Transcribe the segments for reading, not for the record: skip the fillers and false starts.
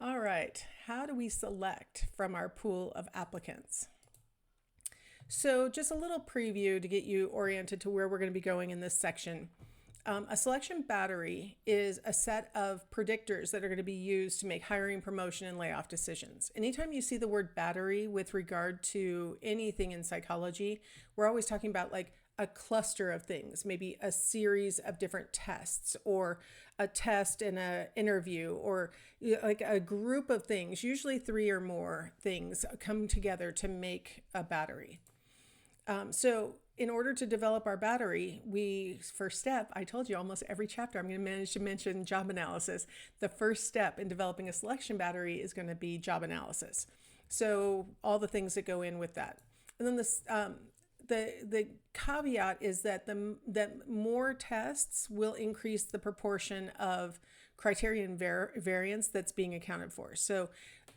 All right, how do we select from our pool of applicants? So just a little preview to get you oriented to where we're going to be going in this section. A selection battery is a set of predictors that are going to be used to make hiring, promotion, and layoff decisions. Anytime you see the word battery with regard to anything in psychology, we're always talking about like a cluster of things, maybe a series of different tests or a test and an interview or like a group of things, usually three or more things come together to make a battery. So in order to develop our battery, first step, I told you almost every chapter, I'm going to manage to mention job analysis. The first step in developing a selection battery is going to be job analysis. So all the things that go in with that. And then the caveat is that that more tests will increase the proportion of criterion variance that's being accounted for. So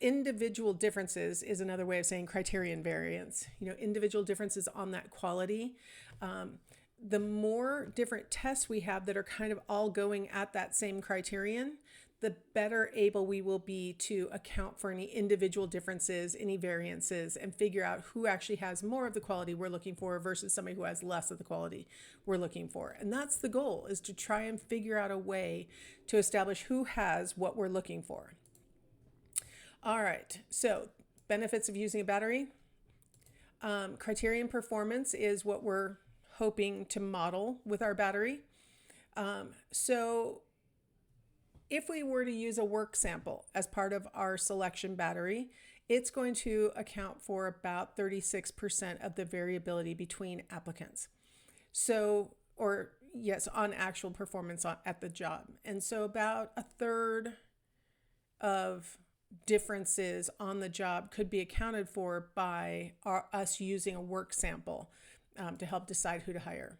individual differences is another way of saying criterion variance. Individual differences on that quality. The more different tests we have that are kind of all going at that same criterion, the better able we will be to account for any individual differences, any variances, and figure out who actually has more of the quality we're looking for versus somebody who has less of the quality we're looking for. And that's the goal, is to try and figure out a way to establish who has what we're looking for. All right, so benefits of using a battery. Criterion performance is what we're hoping to model with our battery. So if we were to use a work sample as part of our selection battery, it's going to account for about 36% of the variability between applicants. So, or yes, on actual performance at the job. And so about a third of differences on the job could be accounted for by us using a work sample to help decide who to hire.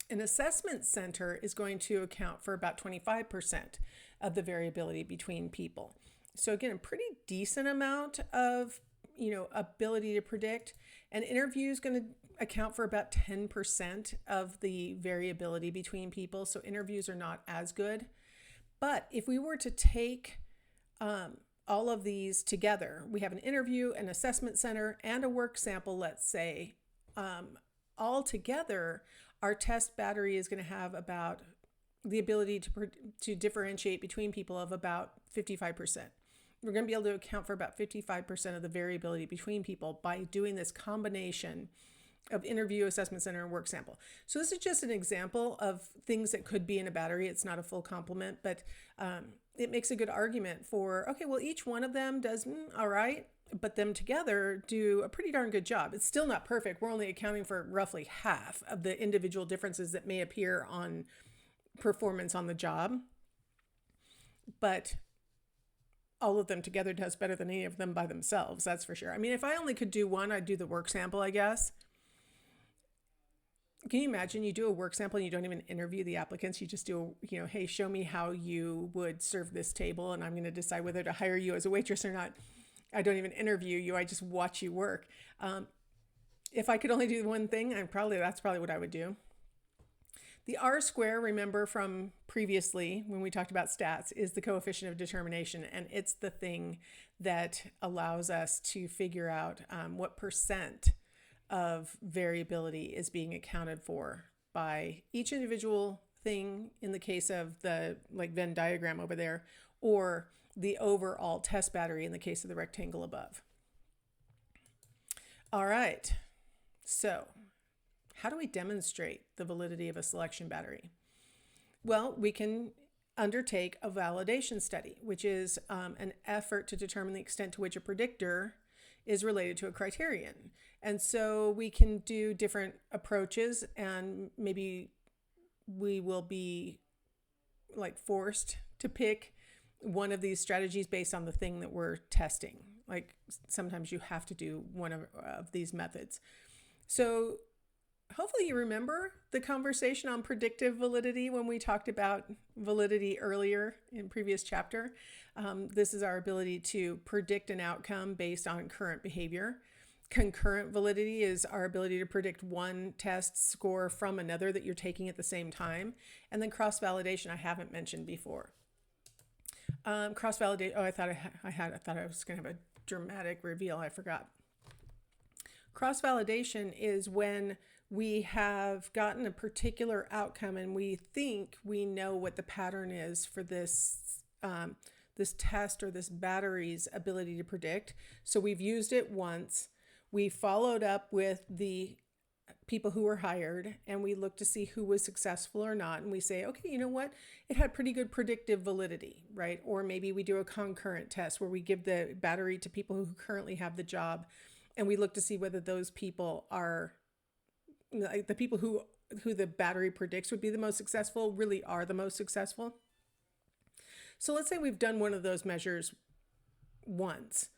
An assessment center is going to account for about 25% of the variability between people. So again, a pretty decent amount of ability to predict. An interview is going to account for about 10% of the variability between people. So interviews are not as good. But if we were to take all of these together, we have an interview, an assessment center, and a work sample, let's say, all together, our test battery is going to have about the ability to differentiate between people of about 55%. We're going to be able to account for about 55% of the variability between people by doing this combination of interview, assessment center, and work sample. So this is just an example of things that could be in a battery. It's not a full complement, but it makes a good argument for, okay, well, each one of them does all right, but them together do a pretty darn good job. It's still not perfect. We're only accounting for roughly half of the individual differences that may appear on performance on the job, but all of them together does better than any of them by themselves, that's for sure. I mean, if I only could do one, I'd do the work sample, I guess. Can you imagine you do a work sample and you don't even interview the applicants? You just do, hey, show me how you would serve this table and I'm going to decide whether to hire you as a waitress or not. I don't even interview you. I just watch you work. If I could only do one thing, that's probably what I would do. The R square, remember from previously when we talked about stats, is the coefficient of determination, and it's the thing that allows us to figure out what percent of variability is being accounted for by each individual thing in the case of the Venn diagram over there, or the overall test battery in the case of the rectangle above. All right, so how do we demonstrate the validity of a selection battery? Well, we can undertake a validation study, which is an effort to determine the extent to which a predictor is related to a criterion. And so we can do different approaches, and maybe we will be forced to pick one of these strategies based on the thing that we're testing. Sometimes you have to do one of these methods. So hopefully you remember the conversation on predictive validity when we talked about validity earlier in previous chapter. This is our ability to predict an outcome based on current behavior. Concurrent validity is our ability to predict one test score from another that you're taking at the same time. And then cross-validation I haven't mentioned before. Cross-validate. Oh, I thought I thought I was going to have a dramatic reveal. I forgot. Cross-validation is when we have gotten a particular outcome and we think we know what the pattern is for this this test or this battery's ability to predict. So we've used it once. We followed up with the people who were hired and we look to see who was successful or not. And we say, okay, you know what? It had pretty good predictive validity, right? Or maybe we do a concurrent test where we give the battery to people who currently have the job and we look to see whether those people are, like, the people who the battery predicts would be the most successful really are the most successful. So let's say we've done one of those measures once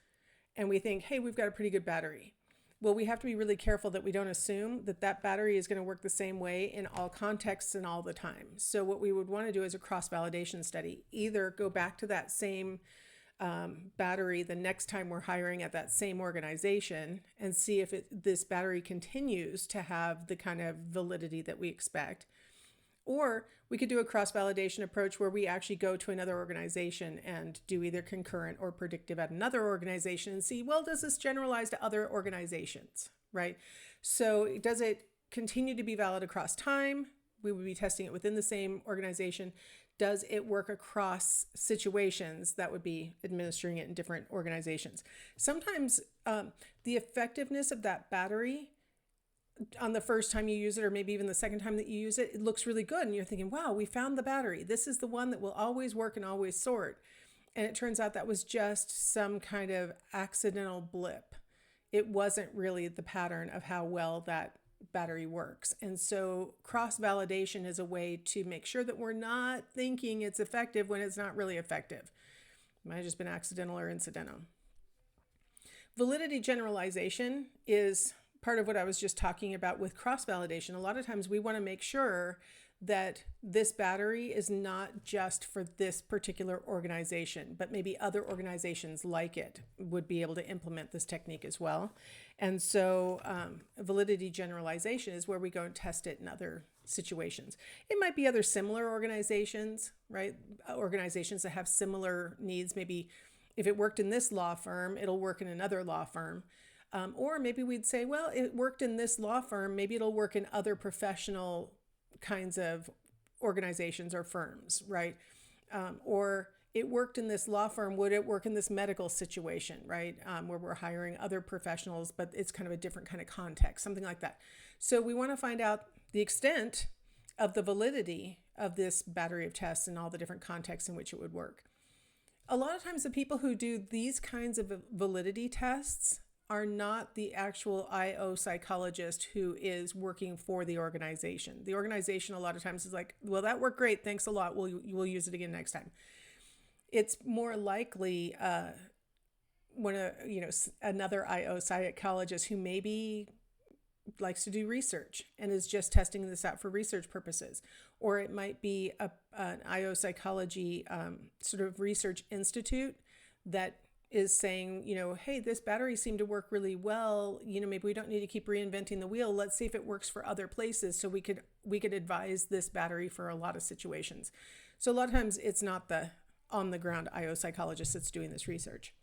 and we think, hey, we've got a pretty good battery. Well, we have to be really careful that we don't assume that that battery is going to work the same way in all contexts and all the time. So what we would want to do is a cross-validation study. Either go back to that same battery the next time we're hiring at that same organization and see if this battery continues to have the kind of validity that we expect. Or we could do a cross-validation approach where we actually go to another organization and do either concurrent or predictive at another organization and see, well, does this generalize to other organizations, right? So does it continue to be valid across time? We would be testing it within the same organization. Does it work across situations? That would be administering it in different organizations. Sometimes the effectiveness of that battery on the first time you use it, or maybe even the second time that you use it, it looks really good. And you're thinking, wow, we found the battery. This is the one that will always work and always sort. And it turns out that was just some kind of accidental blip. It wasn't really the pattern of how well that battery works. And so cross-validation is a way to make sure that we're not thinking it's effective when it's not really effective. It might have just been accidental or incidental. Validity generalization is part of what I was just talking about with cross-validation. A lot of times we want to make sure that this battery is not just for this particular organization, but maybe other organizations like it would be able to implement this technique as well. And so validity generalization is where we go and test it in other situations. It might be other similar organizations, right? Organizations that have similar needs. Maybe if it worked in this law firm, it'll work in another law firm. Or maybe we'd say, well, it worked in this law firm, maybe it'll work in other professional kinds of organizations or firms, right? Or it worked in this law firm, would it work in this medical situation, right? Where we're hiring other professionals, but it's kind of a different kind of context, something like that. So we want to find out the extent of the validity of this battery of tests and all the different contexts in which it would work. A lot of times the people who do these kinds of validity tests are not the actual IO psychologist who is working for the organization. The organization a lot of times is like, well, that worked great, thanks a lot, we'll use it again next time. It's more likely another IO psychologist who maybe likes to do research and is just testing this out for research purposes. Or it might be an IO psychology sort of research institute that is saying, hey, this battery seemed to work really well. Maybe we don't need to keep reinventing the wheel. Let's see if it works for other places. So we could advise this battery for a lot of situations. So a lot of times it's not the on the ground IO psychologist that's doing this research.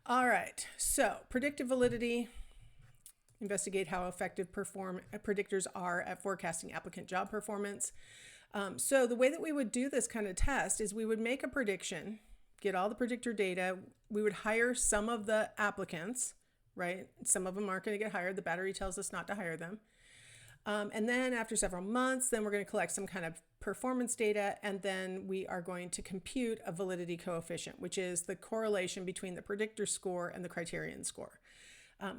All right. So predictive validity, investigate how effective predictors are at forecasting applicant job performance. So the way that we would do this kind of test is we would make a prediction, get all the predictor data. We would hire some of the applicants, right? Some of them aren't going to get hired. The battery tells us not to hire them. And then after several months, then we're going to collect some kind of performance data, and then we are going to compute a validity coefficient, which is the correlation between the predictor score and the criterion score.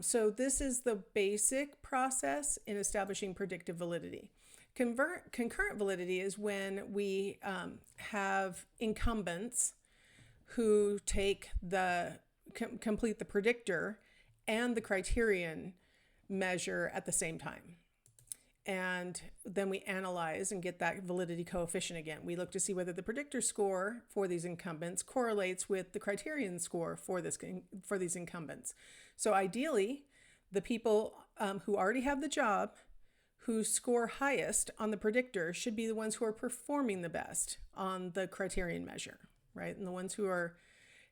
So this is the basic process in establishing predictive validity. Concurrent validity is when we have incumbents who complete the predictor and the criterion measure at the same time. And then we analyze and get that validity coefficient again. We look to see whether the predictor score for these incumbents correlates with the criterion score for these incumbents. So ideally, the people who already have the job, who score highest on the predictor, should be the ones who are performing the best on the criterion measure. right? And the ones who are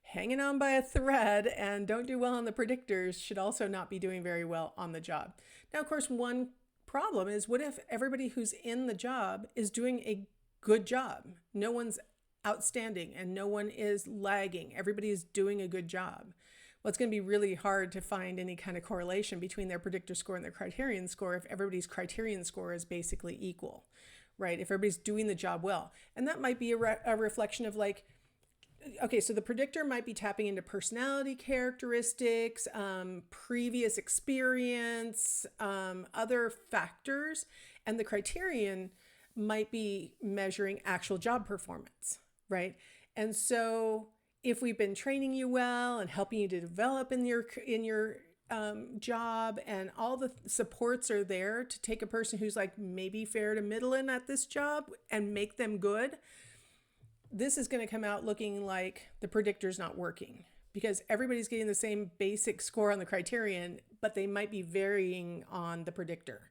hanging on by a thread and don't do well on the predictors should also not be doing very well on the job. Now, of course, one problem is, what if everybody who's in the job is doing a good job? No one's outstanding and no one is lagging. Everybody is doing a good job. Well, it's going to be really hard to find any kind of correlation between their predictor score and their criterion score if everybody's criterion score is basically equal, right? If everybody's doing the job well. And that might be a reflection of like, okay, so the predictor might be tapping into personality characteristics, previous experience, other factors, and the criterion might be measuring actual job performance, right? And so if we've been training you well and helping you to develop in your job, and all the supports are there to take a person who's like maybe fair to middle in at this job and make them good, this is going to come out looking like the predictor's not working, because everybody's getting the same basic score on the criterion, but they might be varying on the predictor.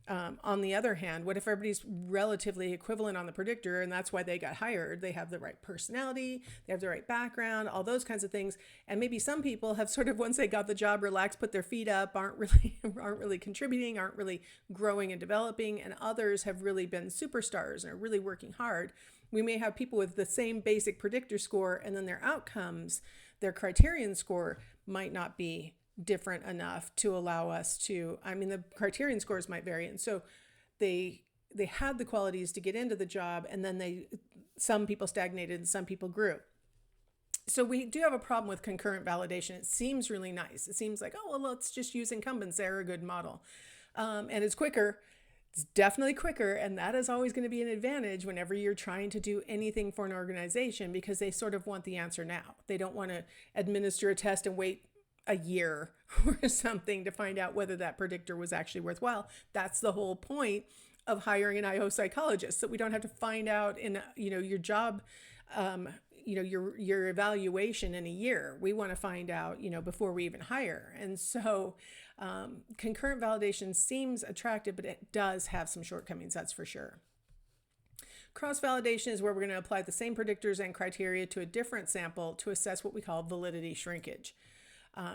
On the other hand, what if everybody's relatively equivalent on the predictor, and that's why they got hired? They have the right personality, they have the right background, all those kinds of things. And maybe some people have sort of, once they got the job, relaxed, put their feet up, aren't really contributing, aren't really growing and developing, and others have really been superstars and are really working hard. We may have people with the same basic predictor score, and then their outcomes, their criterion score might not be different enough to allow us to, the criterion scores might vary. And so they had the qualities to get into the job, and then some people stagnated and some people grew. So we do have a problem with concurrent validation. It seems really nice. It seems like, oh, well, let's just use incumbents. They're a good model. And it's quicker. It's definitely quicker, and that is always going to be an advantage whenever you're trying to do anything for an organization, because they sort of want the answer now. They don't want to administer a test and wait a year or something to find out whether that predictor was actually worthwhile. That's the whole point of hiring an IO psychologist, so we don't have to find out in your job, your evaluation in a year. We want to find out before we even hire. And so concurrent validation seems attractive, but it does have some shortcomings, that's for sure. Cross-validation is where we're going to apply the same predictors and criteria to a different sample to assess what we call validity shrinkage.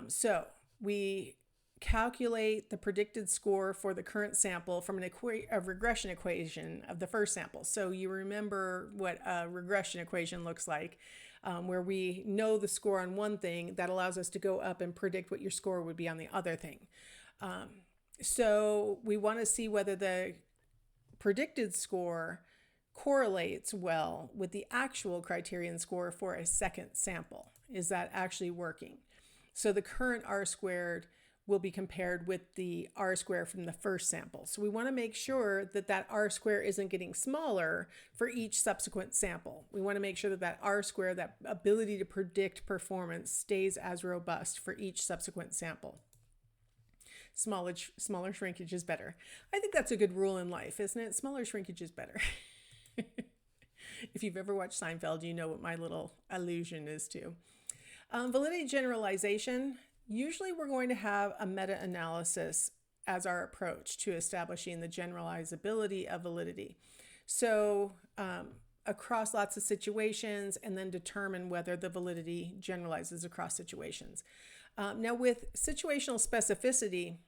So we calculate the predicted score for the current sample from a regression equation of the first sample. So you remember what a regression equation looks like, where we know the score on one thing that allows us to go up and predict what your score would be on the other thing. So we want to see whether the predicted score correlates well with the actual criterion score for a second sample. Is that actually working? So the current R-squared will be compared with the R-square from the first sample. So we want to make sure that that R-square isn't getting smaller for each subsequent sample. We want to make sure that that R-square, that ability to predict performance, stays as robust for each subsequent sample. Smaller shrinkage is better. I think that's a good rule in life, isn't it? Smaller shrinkage is better. If you've ever watched Seinfeld, you know what my little allusion is to. Validity generalization. Usually we're going to have a meta-analysis as our approach to establishing the generalizability of validity. So across lots of situations, and then determine whether the validity generalizes across situations. Now with situational specificity,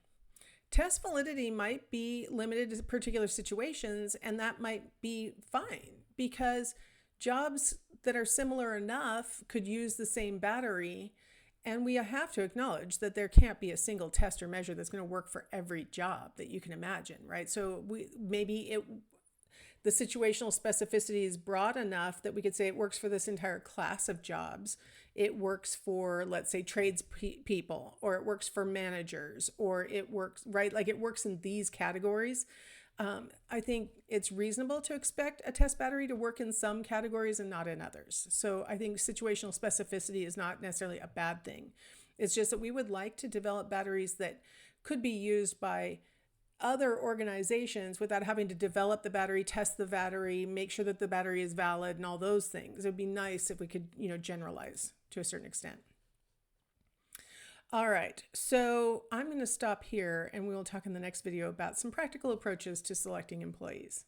test validity might be limited to particular situations, and that might be fine, because jobs that are similar enough could use the same battery. And we have to acknowledge that there can't be a single test or measure that's going to work for every job that you can imagine, right? So the situational specificity is broad enough that we could say it works for this entire class of jobs. It works for, let's say, tradespeople, or it works for managers, or it works, right? Like it works in these categories. I think it's reasonable to expect a test battery to work in some categories and not in others. So I think situational specificity is not necessarily a bad thing. It's just that we would like to develop batteries that could be used by other organizations without having to develop the battery, test the battery, make sure that the battery is valid, and all those things. It would be nice if we could, generalize to a certain extent. All right, so I'm going to stop here, and we will talk in the next video about some practical approaches to selecting employees.